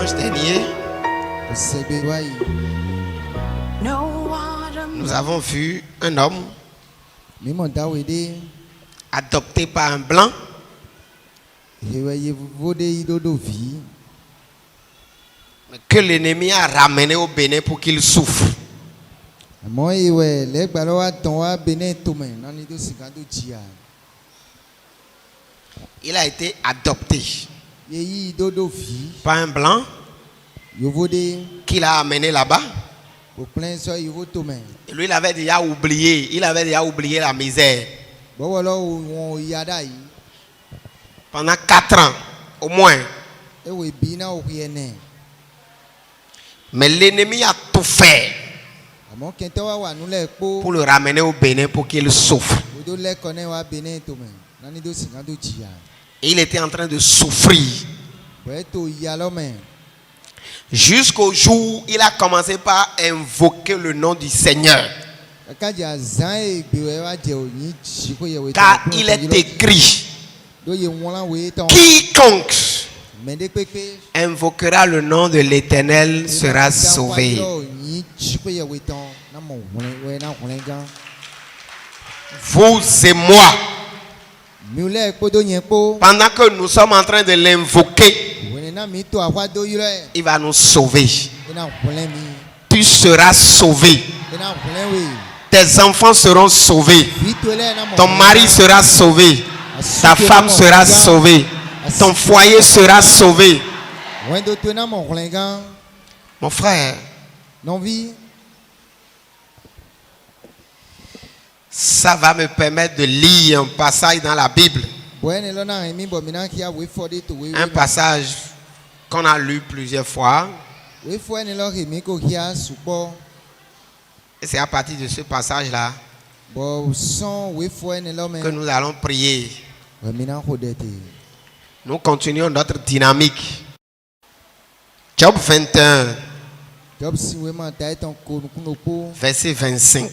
dimanche dernier, nous avons vu un homme adopté par un blanc que l'ennemi a ramené au Bénin pour qu'il souffre. Il a été adopté par un blanc qu'il a amené là-bas. Et lui, il avait déjà oublié la misère. Pendant 4 ans, au moins. Mais l'ennemi a tout fait pour le ramener au Bénin pour qu'il souffre. Et il était en train de souffrir. Jusqu'au jour où il a commencé par invoquer le nom du Seigneur. Car il est écrit: quiconque invoquera le nom de l'Éternel sera sauvé. Vous et moi, pendant que nous sommes en train de l'invoquer, il va nous sauver. Tu seras sauvé. Tes enfants seront sauvés. Ton mari sera sauvé. Ta femme sera sauvée. Ton foyer sera sauvé. Mon frère, ça va me permettre de lire un passage dans la Bible. Un passage qu'on a lu plusieurs fois. Et c'est à partir de ce passage-là que nous allons prier. Nous continuons notre dynamique. Job 21, verset 25.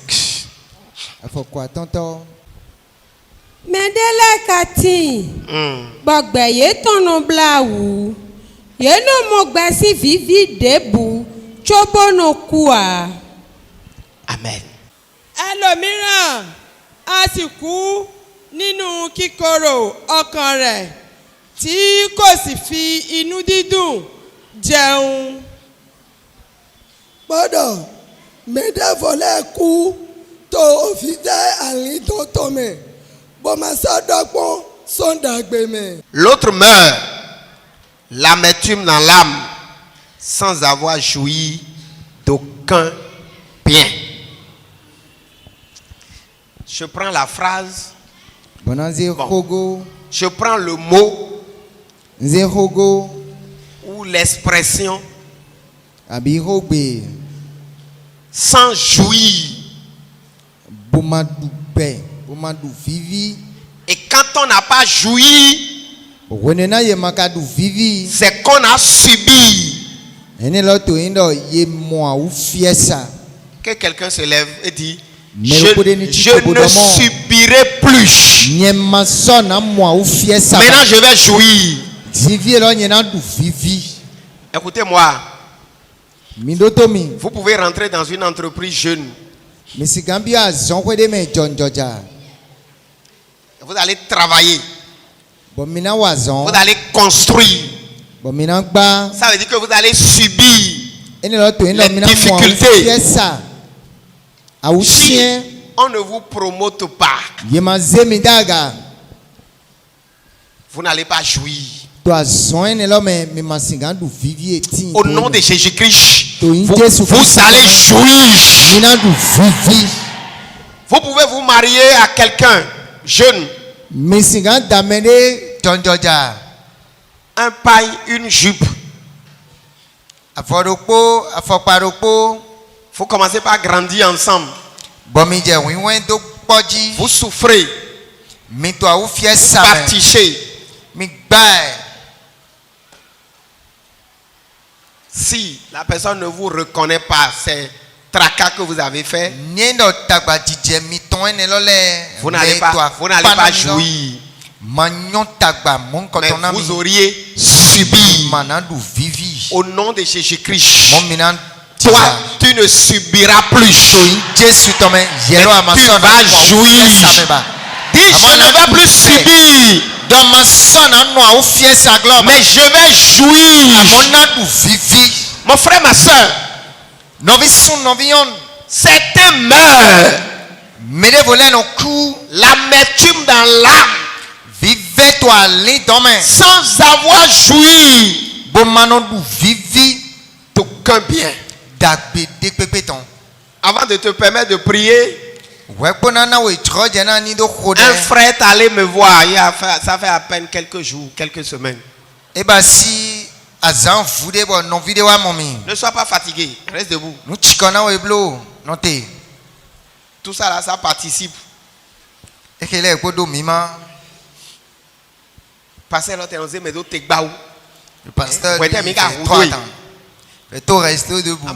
Mendele kati bogbe tono blawu yeno mogbe si vivi debu chobono kua. Amen. Ẹlòmíràn a sì kú nínú kíkorò ọkàn rẹ̀ tí kò sì fi inú dídùn jẹun. Gbọ́dọ̀ mẹ́dẹ́fọ́lẹ́ kú tó fi jẹ́ àlìn tó tọ̀mẹ̀ bó máa sọ́dọ̀pọ̀ sọ́ndàgbẹ̀mẹ̀. L'autre meurt, l'amertume dans l'âme, sans avoir joui d'aucun bien. Je prends la phrase. Bon, je prends le mot ou l'expression sans jouir. Et quand on n'a pas joui, c'est qu'on a subi. Que quelqu'un se lève et dit: je ne subirai plus. Maintenant je vais jouir. Écoutez-moi. Vous pouvez rentrer dans une entreprise jeune. Vous allez travailler. Vous allez construire. Ça veut dire que vous allez subir les difficultés. Si on ne vous promote pas, vous n'allez pas jouir. Au nom de Jésus-Christ, vous allez jouir. Vous pouvez vous marier à quelqu'un jeune. Un paille, une jupe. Faut commencer par grandir ensemble. Vous souffrez. Vous partichez. Si la personne ne vous reconnaît pas, c'est tracas que vous avez fait, vous n'allez pas jouir. Mais vous auriez subi. Au nom de Jésus-Christ. Toi, tu ne subiras plus. Mais tu vas jouir. Dis, je ne vais plus subir. Mais je vais jouir. Mon frère, ma soeur, certains meurent. L'amertume dans l'âme. Sans avoir joui d'aucun bien. Avant de te permettre de prier, un frère est allé me voir. Ça fait à peine quelques jours, quelques semaines. Ne sois pas fatigué, reste debout. Tout ça là, ça participe. Passer l'autre et mais d'autres t'es le pasteur dit, fait rester debout.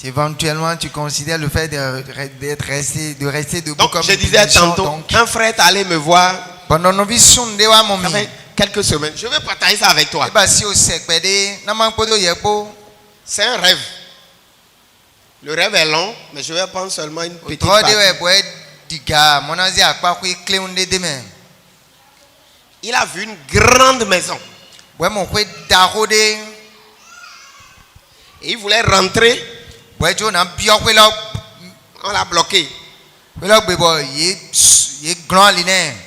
Éventuellement, tu considères le fait de rester debout. Donc, comme je disais tantôt, un frère est allé me voir. Ça fait quelques semaines. Je vais partager ça avec toi. C'est un rêve. Le rêve est long, mais je vais prendre seulement une petite partie. Il a vu une grande maison. Et il voulait rentrer. On l'a bloqué.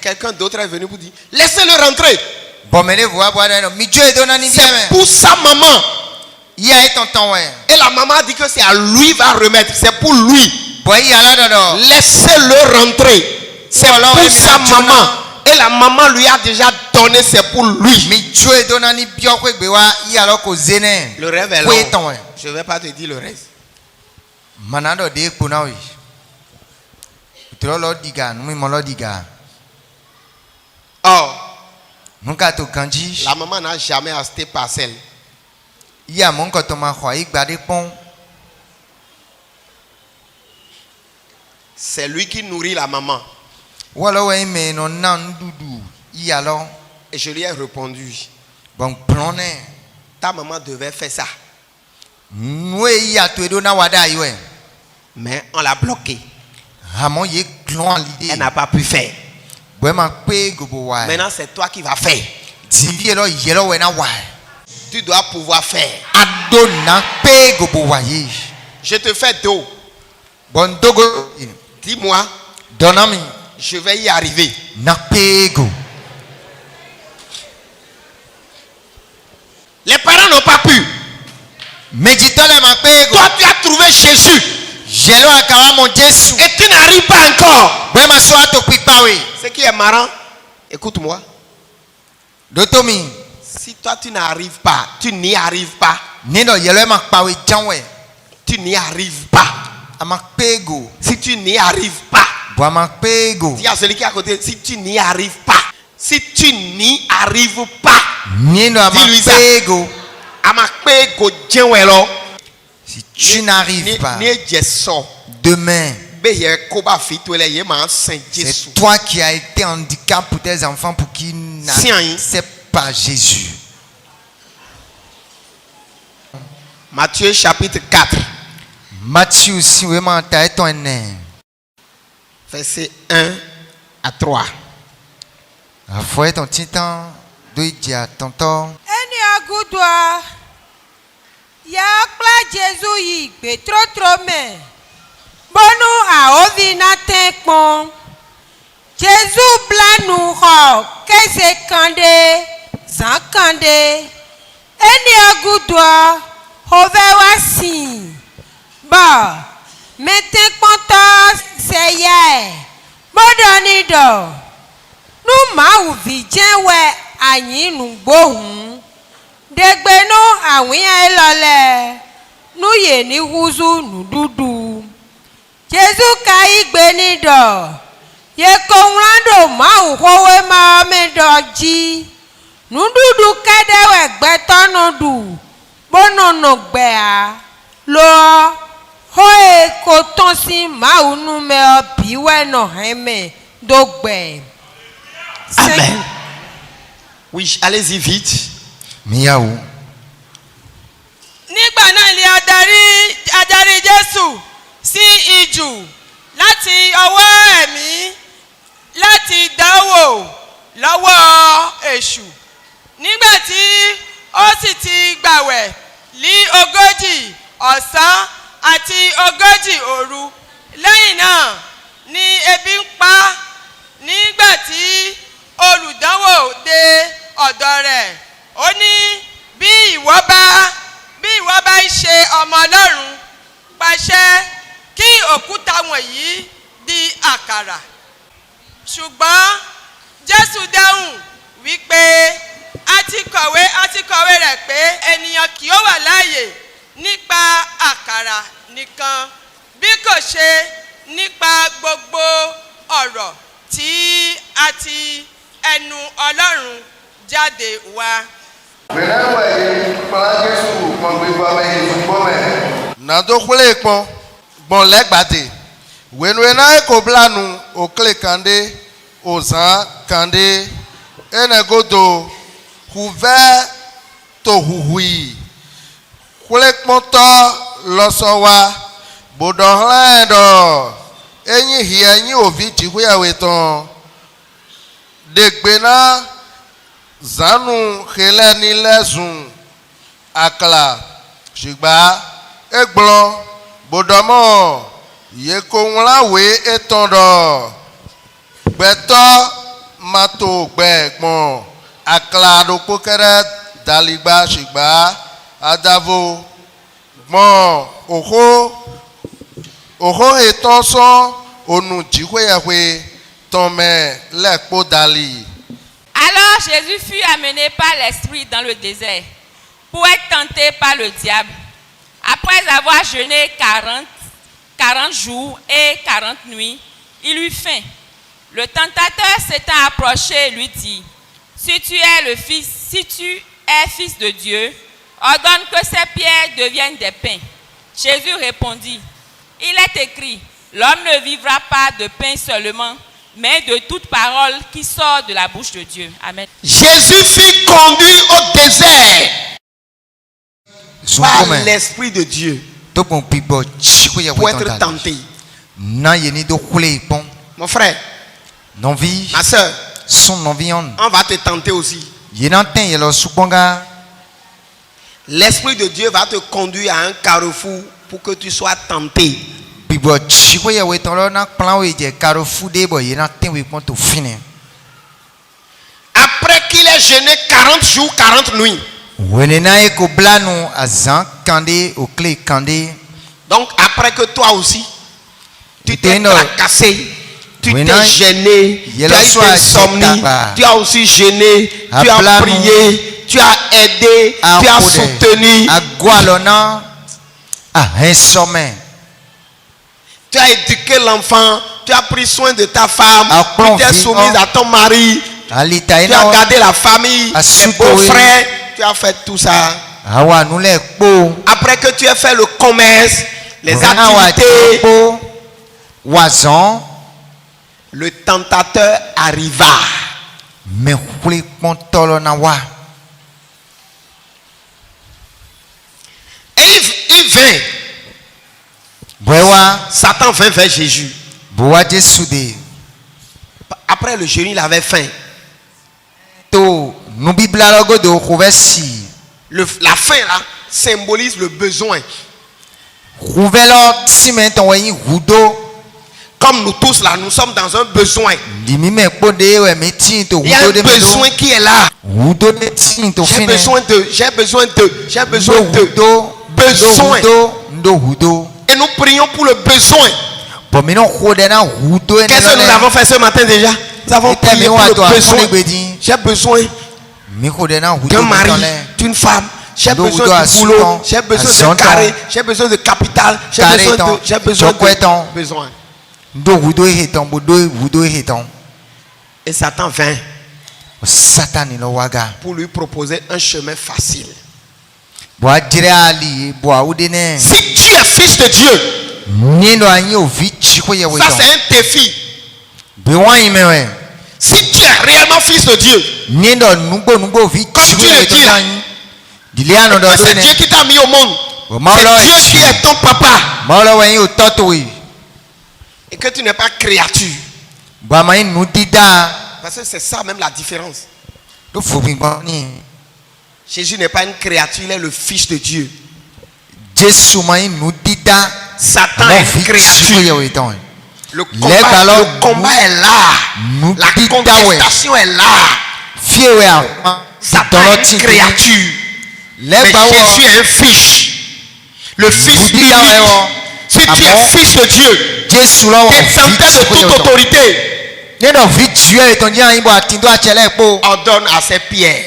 Quelqu'un d'autre est venu pour dire, laissez-le rentrer. C'est pour sa maman. Et la maman dit que c'est à lui va remettre. C'est pour lui. Laissez-le rentrer. C'est pour sa maman. Et la maman lui a déjà donné. C'est pour lui. Le rêve est long. Je ne vais pas te dire le reste. Or, la maman n'a jamais acheté parcelle. C'est lui qui nourrit la maman. Et je lui ai répondu, ta maman devait faire ça. Mais on l'a bloqué. Elle n'a pas pu faire. Maintenant c'est toi qui vas faire. Tu dois pouvoir faire. Je te fais dos. Dis-moi. Je vais y arriver. Les parents n'ont pas pu. Toi tu as trouvé Jésus. Et tu n'arrives pas encore. Ce qui est marrant, écoute-moi. Si toi tu n'arrives pas, tu n'y arrives pas. Tu n'y arrives pas. Si tu n'y arrives pas. Dis à celui qui est à côté, si tu n'y arrives pas. Si tu n'y arrives pas. Dis-lui ça. Si tu n'arrives pas, demain, c'est toi qui as été handicap pour tes enfants pour qu'ils n'acceptent pas Jésus. Matthieu chapitre 4. Matthieu, si vraiment tu as été un verset 1 à 3. À fois ton titan, de dia tonton. Ya kpla Jésus yi gbe trotro me. Bonu a ovi na tenkpon. Jésus blanu ho kese kande, zan kande. Eni agudwa hove wasi. Ba, metenkpon to seye. Bodoni do. Nu ma uvi jenwe anyi nugbohun. Degbe no awin elole nu ye ni wuzu nududu Jesu ka igbe ni do ye ko nrando ma uhowe ma me doji nududu kedewe gbetono du bonono gbe a lo hoe ko ton si ma unu me obiwe no heme dogbe Amen. Oui, allez-y vite. Miaou. Nígbà náà ni adarí Jésù sí ijù láti ọwọ́ ẹ̀mí láti dánwò lọ́wọ́ èṣù. Nígbà tí ó sì ti gbàwẹ̀ ní 40 ọ̀sán àti 40 òru, lẹ́yìn náà ni ebi ń pa. Nígbà tí olùdánwò dé ọ̀dọ̀ rẹ̀, ó ní bí ìwọ bá ṣe ọmọ Ọlọ́run, pàṣẹ kí òkúta wọ̀nyí di àkàrà. Ṣùgbọ́n Jésù dáhùn wípé a ti kọ̀wé rẹ̀ pé ènìyàn kì yóò wà láàyè nípa àkàrà nìkan, bí kò ṣe nípa gbogbo ọ̀rọ̀ tí a ti ẹnu Ọlọ́run jáde wá. Nadokule kpɔn gbɔn lɛ gbade wɛnuwɛna eko blanu okle kande ozan kande enegodo huvɛ to huhui kule kpɔntɔ lɔsɔwa bodɔhlɛ dɔ enyi hia enyi ovi dzihuyawe tɔn degbena zanu heleni lɛ zun akla shigba egblɔ bodɔmɔ yekoŋlawe etɔn dɔ gbɛtɔ mato gbɛ gbɔn akla ɖokpo kɛɖɛ daligba shigba adavo gbɔn oho etɔn sɔn onu dzihuyawe tɔmɛ lɛ kpo dali. Alors Jésus fut amené par l'Esprit dans le désert pour être tenté par le diable. Après avoir jeûné 40 jours et 40 nuits, il eut faim. Le tentateur s'étant approché lui dit, si tu es fils de Dieu, ordonne que ces pierres deviennent des pains. Jésus répondit, il est écrit, l'homme ne vivra pas de pain seulement, mais de toute parole qui sort de la bouche de Dieu. Amen. Jésus fut conduit au désert par l'Esprit de Dieu pour être tenté. Mon frère, ma soeur, on va te tenter aussi. L'Esprit de Dieu va te conduire à un carrefour pour que tu sois tenté. Après qu'il ait jeûné 40 jours, 40 nuits. Donc après que toi aussi, tu t'es tracassé, tu t'es gêné, tu as eu insomnie, tu as aussi gêné, tu as prié, tu as aidé, tu as soutenu. Tu as éduqué l'enfant, tu as pris soin de ta femme, tu t'es soumise à ton mari, tu as gardé la famille, les beaux-frères, tu as fait tout ça. Après que tu as fait le commerce, les activités, le tentateur arriva. Et il vint. Satan vint vers Jésus. Après le jeûne, il avait faim. La faim là symbolise le besoin. Comme nous tous là, nous sommes dans un besoin. Il y a un besoin qui est là. J'ai besoin de. Et nous prions pour le besoin. Qu'est-ce que nous avons fait ce matin déjà? Nous avons prié pour le besoin. J'ai besoin d'un mari, d'une femme. J'ai besoin de boulot. J'ai besoin de carré. J'ai besoin de capital. J'ai besoin de besoin. Et Satan vint pour lui proposer un chemin facile. Si tu es fils de Dieu, ça c'est un défi. Si tu es réellement fils de Dieu, quand tu le dis là, que c'est Dieu qui t'a mis au monde, c'est Dieu qui est ton papa, et que tu n'es pas créature. Parce que c'est ça même la différence. Jésus n'est pas une créature, il est le fils de Dieu. Satan est une créature. Le combat est là. La contestation est là. Satan est une créature. Mais Jésus est un fils. Le fils unique. Si tu es fils de Dieu, détenteur de toute autorité, ordonne à ces pierres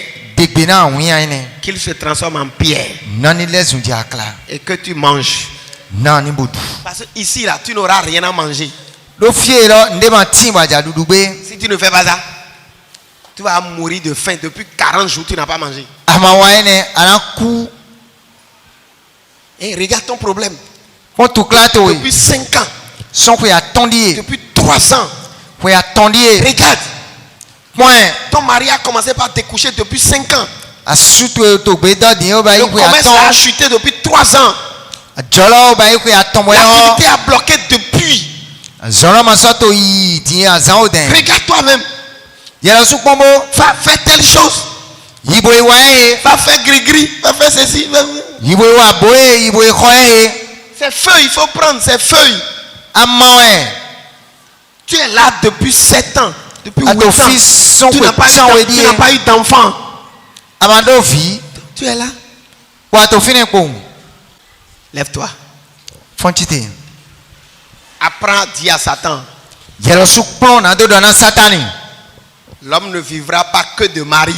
qu'il se transforme en pierre et que tu manges. Parce que ici là, tu n'auras rien à manger. Si tu ne fais pas ça, tu vas mourir de faim. Depuis 40 jours, tu n'as pas mangé. Et regarde ton problème. Depuis 5 ans. Depuis 3 ans. Regarde. Ton mari a commencé par te coucher depuis 5 ans. Le commerce a chuté depuis 3 ans. L'activité a bloqué depuis. Regarde toi-même. Va faire telle chose. Va faire gris-gris. Va faire ceci. Ces feuilles, il faut prendre ces feuilles. Tu es là depuis 7 ans. Depuis 8 ans. Tu n'as pas eu d'enfant. Tu es là. Lève-toi. Apprends à dire à Satan. L'homme ne vivra pas que de mari.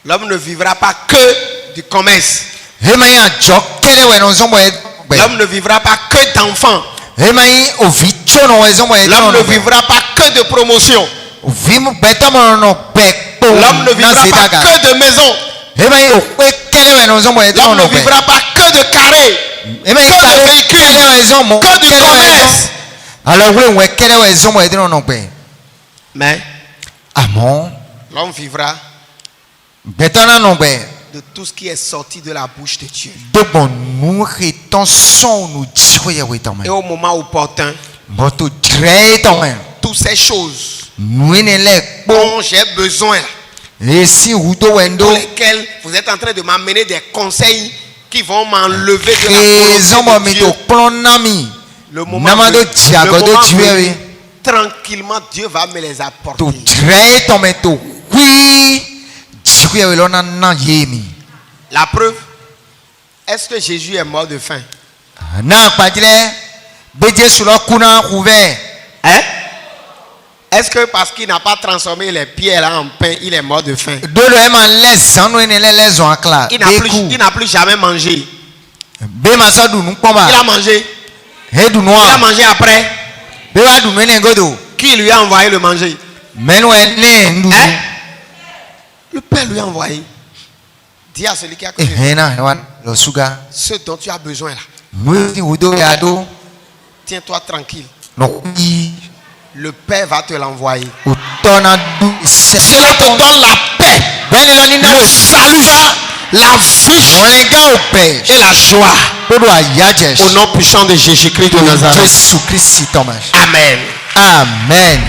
L'homme ne vivra pas que du commerce. L'homme ne vivra pas que d'enfants. L'homme ne vivra pas que de promotion. L'homme ne vivra pas que de maison. L'homme ne vivra pas que de carré, que de véhicule, que du commerce. Mais l'homme vivra de tout ce qui est sorti de la bouche de Dieu. Et au moment opportun, toutes ces choses dont j'ai besoin, pour lesquelles vous êtes en train de m'amener des conseils qui vont m'enlever de la volonté de Dieu. Le moment venu, tranquillement, Dieu va me les apporter. La preuve, est-ce que Jésus est mort de faim? Hein? Est-ce que parce qu'il n'a pas transformé les pierres là en pain, il est mort de faim? Il n'a plus jamais mangé. Il a mangé. Il a mangé après. Qui lui a envoyé le manger? Hein? Le Père lui a envoyé. Dis à celui qui a côté. Ce dont tu as besoin là. Tiens-toi tranquille. Le Père va te l'envoyer. Cela te donne la paix, le salut, la vie et la joie. Au nom puissant de Jésus-Christ de Nazareth. Amen. Amen.